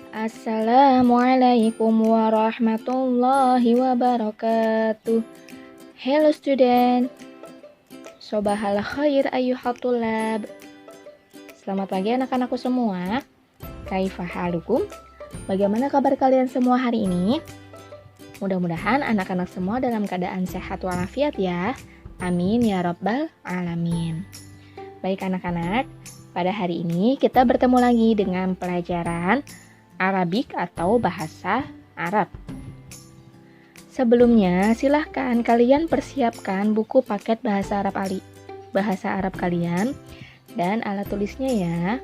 Assalamualaikum warahmatullahi wabarakatuh. Hello student. Sobahal khair ayyuhat tulab. Selamat pagi anak-anakku semua. Kaifa halukum? Bagaimana kabar kalian semua hari ini? Mudah-mudahan anak-anak semua dalam keadaan sehat walafiat ya. Amin ya rabbal alamin. Baik anak-anak, pada hari ini kita bertemu lagi dengan pelajaran Arabik atau bahasa Arab. Sebelumnya, silahkan kalian persiapkan buku paket bahasa Arab kalian dan alat tulisnya ya.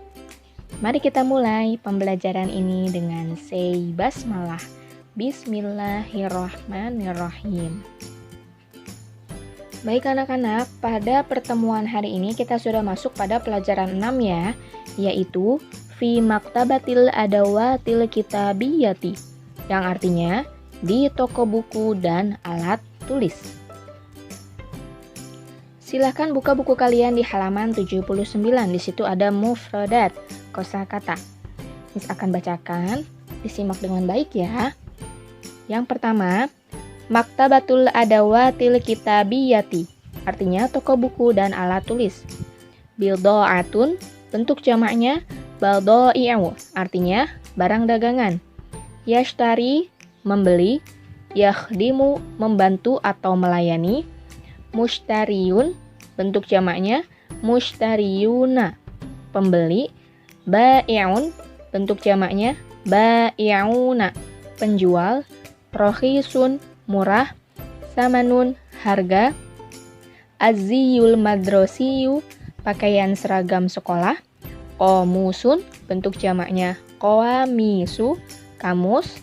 Mari kita mulai pembelajaran ini dengan say basmalah. Bismillahirrahmanirrahim. Baik anak-anak, pada pertemuan hari ini kita sudah masuk pada pelajaran 6 ya, yaitu fi maktabatil adawatil kitabiyati, yang artinya di toko buku dan alat tulis. Silahkan buka buku kalian di halaman 79. Di situ ada mufradat, kosakata. Miss akan bacakan, disimak dengan baik ya. Yang pertama, maktabatul adawatil kitabiyati, artinya toko buku dan alat tulis. Bida'atun, bentuk jamaknya baldai'u, artinya barang dagangan. Yashtari, membeli. Yakhdimu, membantu atau melayani. Mushtariun, bentuk jamaknya mushtariyuna, pembeli. Ba'i'un, bentuk jamaknya ba'i'una, penjual. Rohisun, murah. Samanun, harga. Aziyul madrosiyu, pakaian seragam sekolah. Qomusun, bentuk jamaknya qawamisu, kamus.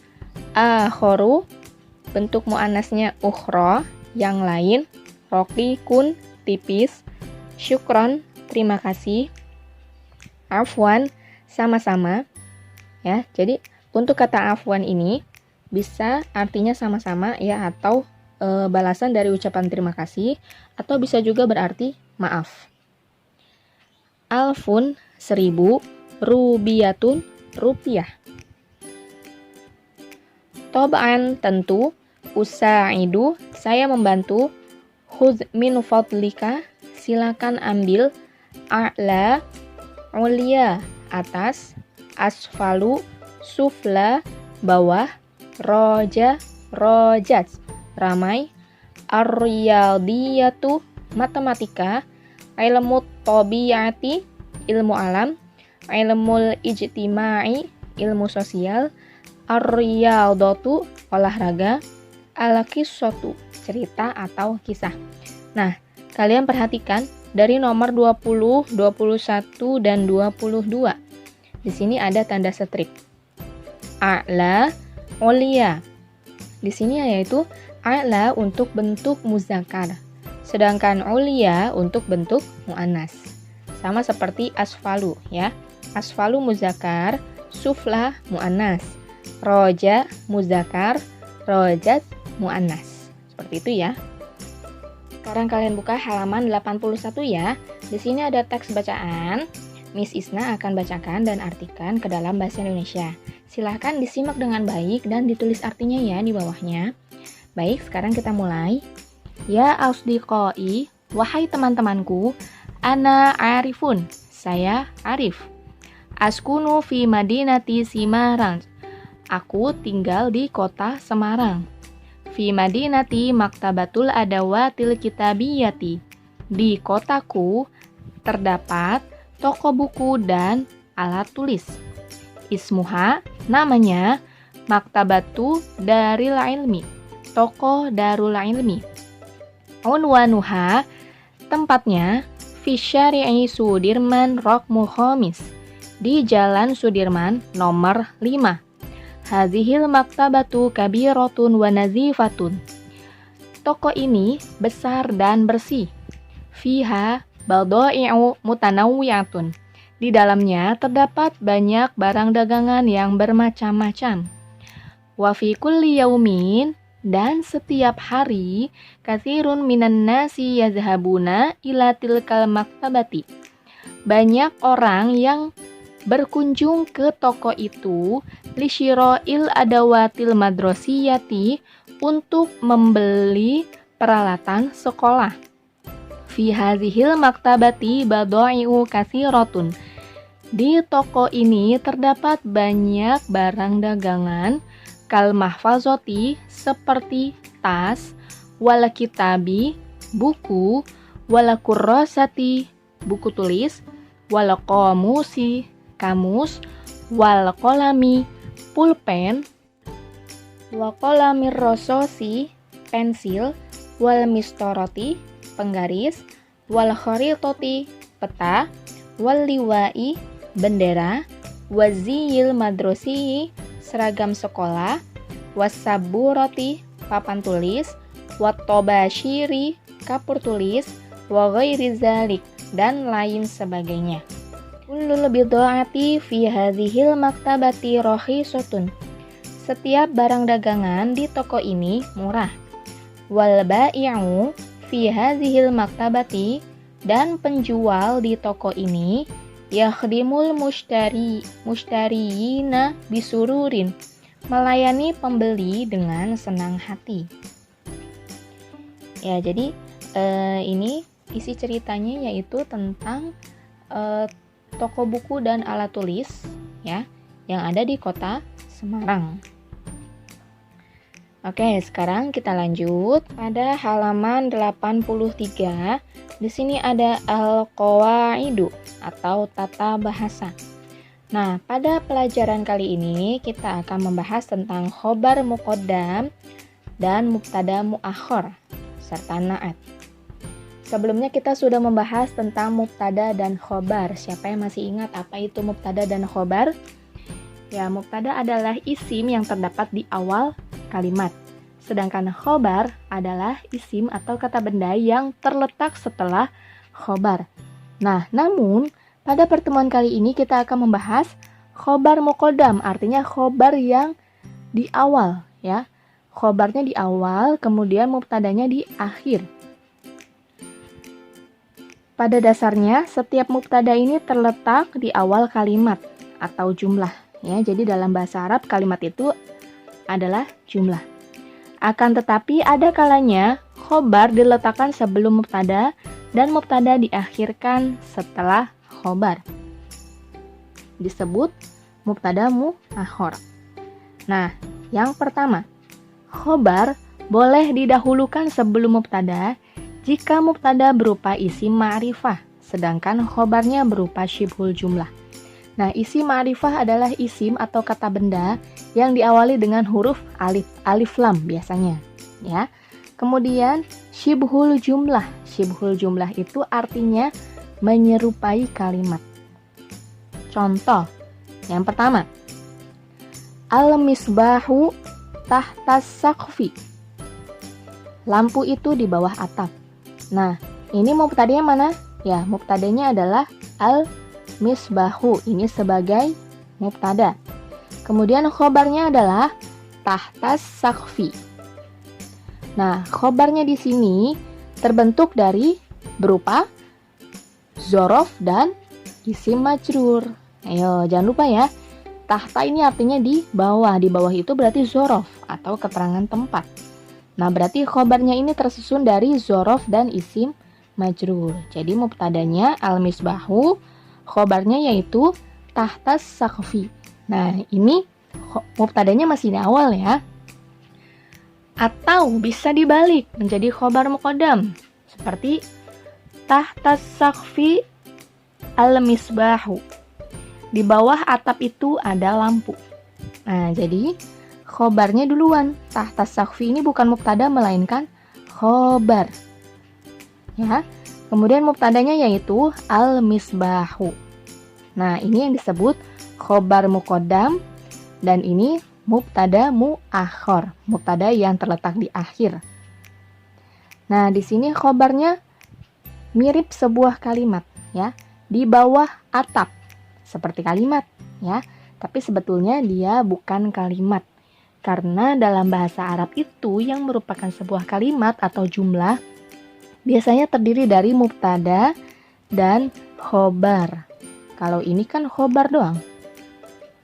Akhoru, bentuk muannasnya ukhra, yang lain. Rokikun, tipis. Syukron, terima kasih. Afwan, sama-sama. Ya, jadi untuk kata afwan ini bisa artinya sama-sama ya, atau balasan dari ucapan terima kasih, atau bisa juga berarti maaf. Alfun, 1000. Rubiyatun, rupiah. Tob'an, tentu. Usa'idu, saya membantu. Khudz min fadlika, silakan ambil. A'la, ulia, atas. Asfalu, sufla, bawah. Roja, rojat, ramai. Ar-riyadiyatu, matematika. Ilmu tabiati, ilmu alam. Ilmul ijtimai, ilmu sosial. Ar-riyadatu, olahraga. Al-qissatu, cerita atau kisah. Nah, kalian perhatikan dari nomor 20, 21, dan 22. Di sini ada tanda strip. A'la, ulia. Di sini yaitu a'la untuk bentuk muzakkar, sedangkan ulia untuk bentuk muannas. Sama seperti asfalu ya. Asfalu muzakkar, sufla muannas. Roja muzakkar, rojat muannas. Seperti itu ya. Sekarang kalian buka halaman 81 ya. Di sini ada teks bacaan. Miss Isna akan bacakan dan artikan ke dalam bahasa Indonesia. Silahkan disimak dengan baik dan ditulis artinya ya di bawahnya. Baik, sekarang kita mulai. Ya asdiqai, wahai teman-temanku, ana arifun, saya Arif. Askunu fi madinati Semarang, aku tinggal di kota Semarang. Fi madinati maktabatul adawatil kitabiyati, di kotaku terdapat toko buku dan alat tulis. Ismuha, namanya Maktabatu Daril Ilmi, toko Darul Ilmi. Unwanuha, tempatnya fi syari'i Sudirman Raqmu Khamis, di Jalan Sudirman nomor 5. Hazihil maktabatu kabiratun wa nazifatun, toko ini besar dan bersih. Fiha baldai'u mutanawwi'atun, di dalamnya terdapat banyak barang dagangan yang bermacam-macam. Wa fi kulli yaumin, dan setiap hari, katsirun minan nasi yazhabuna ila tilkal maktabati, banyak orang yang berkunjung ke toko itu lisyiro'il adawatil madrasiyati untuk membeli peralatan sekolah. Fi hadhil maktabati badai'u katsiratun. Di toko ini terdapat banyak barang dagangan kal mahfazoti seperti tas, wal kitabi buku, wal kurrasati buku tulis, wal qamusi kamus, wal qalami pulpen, wa qalamir rasosi pensil, wal mistoroti penggaris, wal kharitoti peta, wal liwai bendera, waziyil madrasi seragam sekolah, wasaburoti papan tulis, watobashiri kapur tulis, wa ghairi zalik dan lain sebagainya. Kullul bid'ati fi hadhil maktabati rahisatun. Setiap barang dagangan di toko ini murah. Wal bai'u fi hadhil maktabati, dan penjual di toko ini yakhdimul mustariyina bisururin, melayani pembeli dengan senang hati. Ya, jadi ini isi ceritanya yaitu tentang toko buku dan alat tulis ya yang ada di kota Semarang. Oke, sekarang kita lanjut pada halaman 83. Di sini ada al-qawaidu atau tata bahasa. Nah, pada pelajaran kali ini kita akan membahas tentang khobar muqaddam dan mubtada muakhar serta na'at. Sebelumnya kita sudah membahas tentang mubtada dan khobar. Siapa yang masih ingat apa itu mubtada dan khobar? Ya, mubtada adalah isim yang terdapat di awal kalimat. Sedangkan khobar adalah isim atau kata benda yang terletak setelah khobar. Nah, namun pada pertemuan kali ini kita akan membahas khobar muqaddam, artinya khobar yang di awal ya. Khobarnya di awal, kemudian mubtadanya di akhir. Pada dasarnya, setiap mubtada ini terletak di awal kalimat atau jumlah. Ya, jadi dalam bahasa Arab kalimat itu adalah jumlah. Akan tetapi ada kalanya khobar diletakkan sebelum mubtada dan mubtada diakhirkan setelah khobar. Disebut mubtada muakhar. Nah, yang pertama, khobar boleh didahulukan sebelum mubtada jika mubtada berupa isim ma'rifah, sedangkan khobarnya berupa syibhul jumlah. Nah, isim ma'rifah adalah isim atau kata benda yang diawali dengan huruf alif lam biasanya, ya. Kemudian syibhul jumlah. Syibhul jumlah itu artinya menyerupai kalimat. Contoh, yang pertama, al-misbahu tahtas saqfi. Lampu itu di bawah atap. Nah, ini mubtadanya mana? Ya, mubtadanya adalah al-misbahu. Ini sebagai mubtada. Kemudian khobarnya adalah tahtas saqfi. Nah, khobarnya di sini terbentuk dari berupa zorof dan isim majrur. Ayo, jangan lupa ya. Tahta ini artinya di bawah. Di bawah itu berarti zorof atau keterangan tempat. Nah, berarti khobarnya ini tersusun dari zorof dan isim majrur. Jadi mubtadanya al-misbahu, khobarnya yaitu tahtas saqfi. Nah, ini mubtadanya masih di awal ya. Atau bisa dibalik menjadi khobar muqaddam. Seperti tahtas saqfi al-misbahu. Di bawah atap itu ada lampu. Nah, jadi khobarnya duluan. Tahtas saqfi ini bukan mubtada melainkan khobar. Ya. Kemudian mubtadanya yaitu al-misbahu. Nah, ini yang disebut khobar muqaddam dan ini mubtada muakhar, mubtada yang terletak di akhir. Nah, di sini khobarnya mirip sebuah kalimat ya, di bawah atap. Seperti kalimat ya, tapi sebetulnya dia bukan kalimat. Karena dalam bahasa Arab itu yang merupakan sebuah kalimat atau jumlah biasanya terdiri dari mubtada dan khobar. Kalau ini kan khobar doang.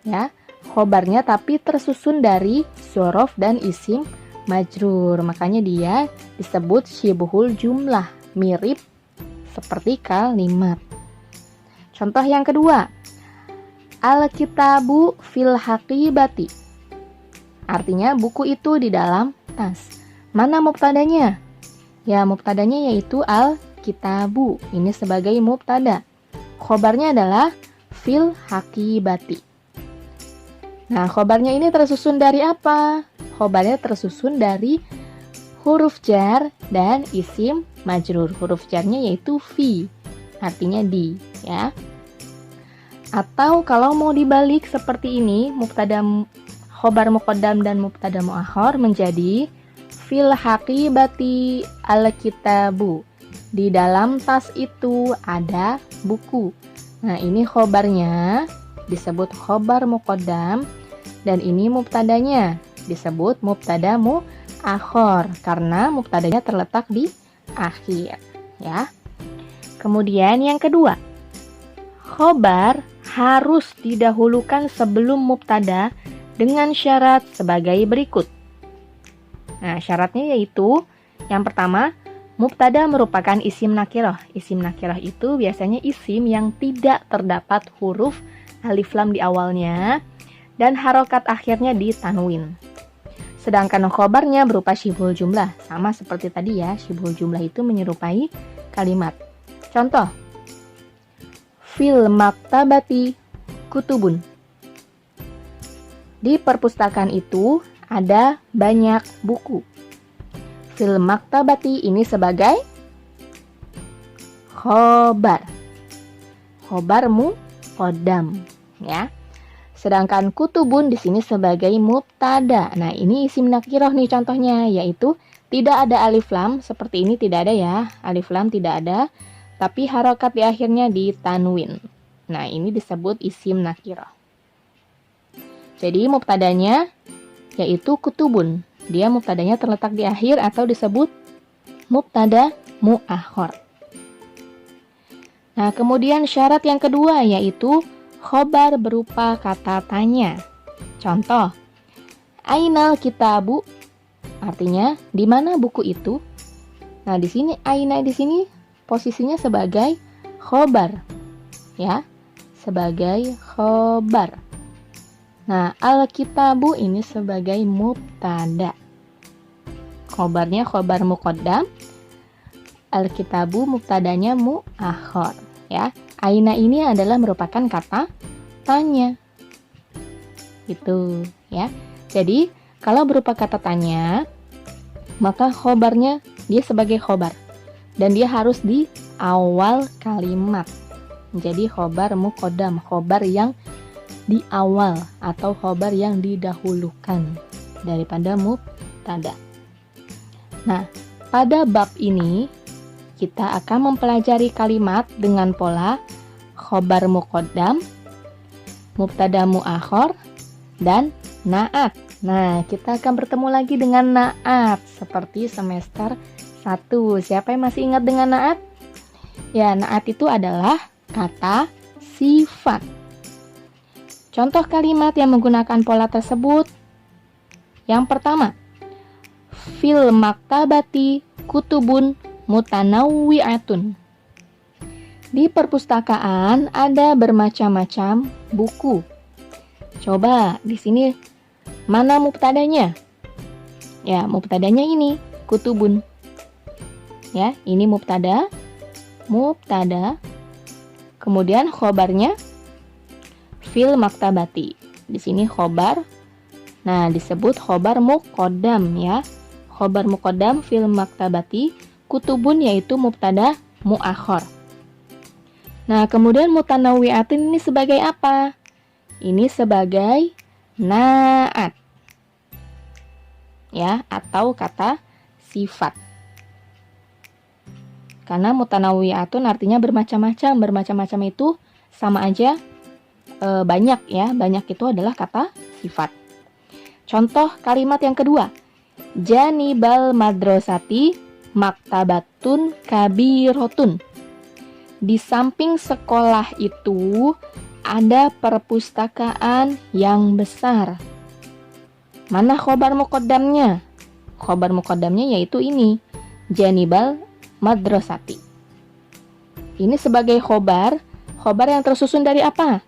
Ya, khobarnya tapi tersusun dari dzorof dan isim majrur. Makanya dia disebut syibhul jumlah, mirip seperti kalimat. Contoh yang kedua, al-kitabu fil haqibati. Artinya buku itu di dalam tas. Mana mubtadanya? Ya, mubtadanya yaitu al-kitabu. Ini sebagai mubtada. Khobarnya adalah fil haqibati. Nah, khobarnya ini tersusun dari apa? Khobarnya tersusun dari huruf jar dan isim majrur. Huruf jarnya yaitu fi, artinya di, ya. Atau kalau mau dibalik seperti ini, mubtada khobar muqaddam dan mubtada muakhar menjadi fil haqibati al-kitabu. Di dalam tas itu ada buku. Nah, ini khobarnya disebut khobar muqaddam dan ini mubtadanya disebut mubtada muakhar karena mubtadanya terletak di akhir, ya. Kemudian yang kedua, khobar harus didahulukan sebelum mubtada dengan syarat sebagai berikut. Nah, syaratnya yaitu yang pertama, mubtada merupakan isim nakirah. Isim nakirah itu biasanya isim yang tidak terdapat huruf alif lam di awalnya dan harokat akhirnya ditanwin. Sedangkan khobarnya berupa syibhul jumlah, sama seperti tadi ya, syibhul jumlah itu menyerupai kalimat. Contoh, fil maktabati kutubun. Di perpustakaan itu ada banyak buku. Fil maktabati ini sebagai khobar. Khobar muqaddam, ya. Sedangkan kutubun di sini sebagai mubtada. Nah, ini isim nakirah nih contohnya, yaitu tidak ada alif lam, seperti ini tidak ada ya. Alif lam tidak ada, tapi harokat di akhirnya ditanwin. Nah, ini disebut isim nakirah. Jadi mubtadanya yaitu kutubun. Dia mubtadanya terletak di akhir atau disebut mubtada muakhar. Nah, kemudian syarat yang kedua yaitu khobar berupa kata tanya. Contoh, ainal kitabu, artinya di mana buku itu? Nah, di sini aina di sini posisinya sebagai khobar, ya, sebagai khobar. Nah, al-kitabu ini sebagai mubtada. Khobarnya khobar muqaddam, al-kitabu mubtadanya muakhar, ya. Aina ini adalah merupakan kata tanya. Gitu, ya. Jadi, kalau berupa kata tanya, maka khobarnya dia sebagai khobar. Dan dia harus di awal kalimat. Menjadi khobar muqaddam, khobar yang di awal atau khobar yang didahulukan daripada mubtada. Nah, pada bab ini kita akan mempelajari kalimat dengan pola khobar muqaddam, mubtada muakhar, dan na'at. Nah, kita akan bertemu lagi dengan na'at seperti semester 1. Siapa yang masih ingat dengan na'at? Ya, na'at itu adalah kata sifat. Contoh kalimat yang menggunakan pola tersebut. Yang pertama, fil maktabati kutubun mutanawwi'atun. Di perpustakaan ada bermacam-macam buku. Coba di sini mana mubtadanya? Ya, mubtadanya ini kutubun. Ya, ini mubtada. Kemudian khobarnya fil maktabati. Di sini khobar. Nah, disebut khobar muqaddam ya. Khobar muqaddam fil maktabati, kutubun yaitu mubtada muakhar. Nah, kemudian mutanawwi'atin ini sebagai apa? Ini sebagai na'at. Ya, atau kata sifat. Karena mutanawwi'atun artinya bermacam-macam. Bermacam-macam itu sama aja banyak ya, banyak itu adalah kata sifat. Contoh kalimat yang kedua, janibal madrasati maktabatun kabirotun. di samping sekolah itu ada perpustakaan yang besar. Mana khobar muqaddamnya? Khobar muqaddamnya yaitu ini, janibal madrasati. Ini sebagai khobar yang tersusun dari apa?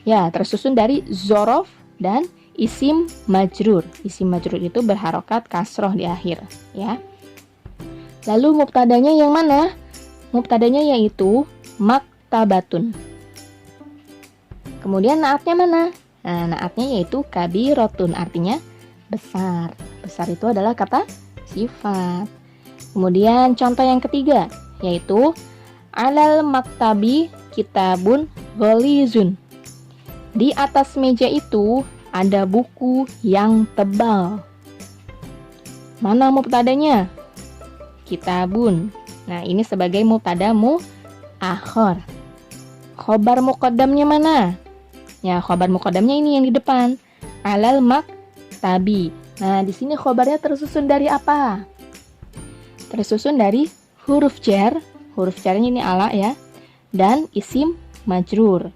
Ya, tersusun dari zorof dan isim majrur. Isim majrur itu berharokat kasroh di akhir, ya. Lalu mubtadanya yang mana? Mubtadanya yaitu maktabatun. Kemudian naatnya mana? Nah, naatnya yaitu kabirotun, artinya besar. Besar itu adalah kata sifat. Kemudian contoh yang ketiga, yaitu alal maktabi kitabun ghalizun. Di atas meja itu ada buku yang tebal. Mana mubtadanya? Kitabun. Nah, ini sebagai mubtada muakhar. Khobar muqaddamnya mana? Ya, khobar muqaddamnya ini yang di depan. Alal maktabi. Nah, di sini khobarnya tersusun dari apa? Tersusun dari huruf jar. Huruf jarnya ini ala ya. Dan isim majrur.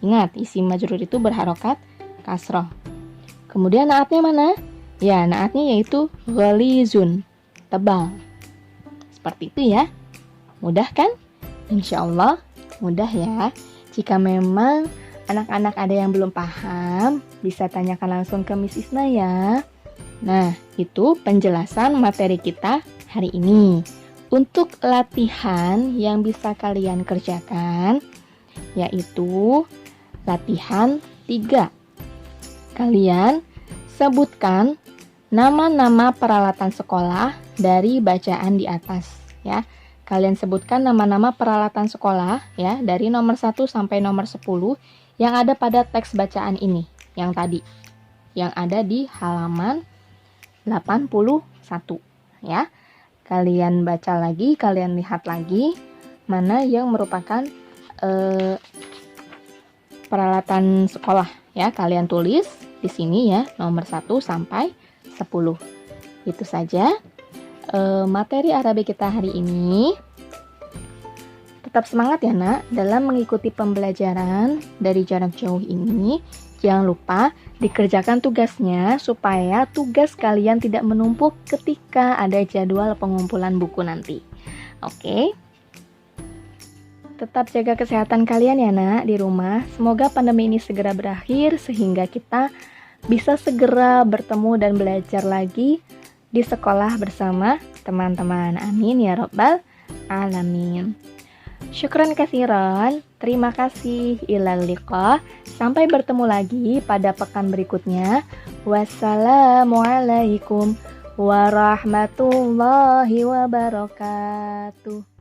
Ingat, isim majrur itu berharokat kasroh. Kemudian naatnya mana? Ya, naatnya yaitu ghalizun, tebal. Seperti itu ya. Mudah kan? Insya Allah mudah ya. Jika memang anak-anak ada yang belum paham, bisa tanyakan langsung ke Miss Isna ya. Nah, itu penjelasan materi kita hari ini. Untuk latihan yang bisa kalian kerjakan, yaitu latihan 3. Kalian sebutkan nama-nama peralatan sekolah dari bacaan di atas ya. Kalian sebutkan nama-nama peralatan sekolah ya dari nomor 1 sampai nomor 10 yang ada pada teks bacaan ini, yang tadi. Yang ada di halaman 81 ya. Kalian baca lagi, kalian lihat lagi mana yang merupakan peralatan sekolah ya. Kalian tulis di sini ya, nomor 1 sampai 10. Itu saja materi Arabi kita hari ini. Tetap semangat ya nak dalam mengikuti pembelajaran dari jarak jauh ini. Jangan lupa dikerjakan tugasnya supaya tugas kalian tidak menumpuk ketika ada jadwal pengumpulan buku nanti. Oke? Tetap jaga kesehatan kalian ya nak di rumah. Semoga pandemi ini segera berakhir sehingga kita bisa segera bertemu dan belajar lagi di sekolah bersama teman-teman. Amin ya rabbal alamin. Syukran katsiran. Terima kasih. Ilal liqa. Sampai bertemu lagi pada pekan berikutnya. Wassalamualaikum warahmatullahi wabarakatuh.